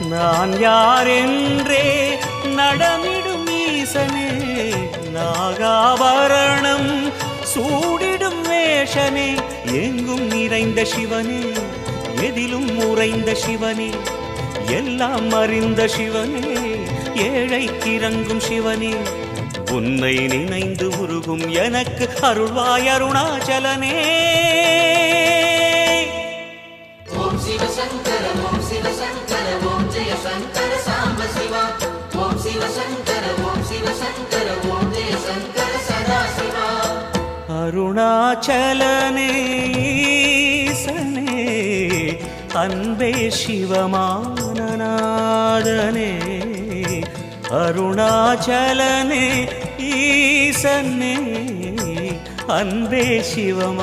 நான் யாரென்றே நடமிடும் ஈசனே, நாகாபரணம் சூடிடும் வேஷனே, எங்கும் நிறைந்த சிவனே, எதிலும் உறைந்த சிவனே, எல்லாம் அறிந்த சிவனே, ஏழைக்கிறங்கும் சிவனே, உன்னை நினைந்து உருகும் எனக்கு அருள்வாய் அருணாச்சலனே. ஓம் சிவ சங்கர ஓம் சிவ சங்கர ஓம் ஜெய சங்கர சாம்ப சிவா. ஓம் சிவ சங்கர ஓம் சிவ சங்கர ஓம் ஜெய சங்கர சதா சிவா. அருணாச்சலனே ஈசனே, அன்பே சிவமானநாதனே, அருணாச்சலனே ஈசனே, அன்பே சிவமானநாதனே.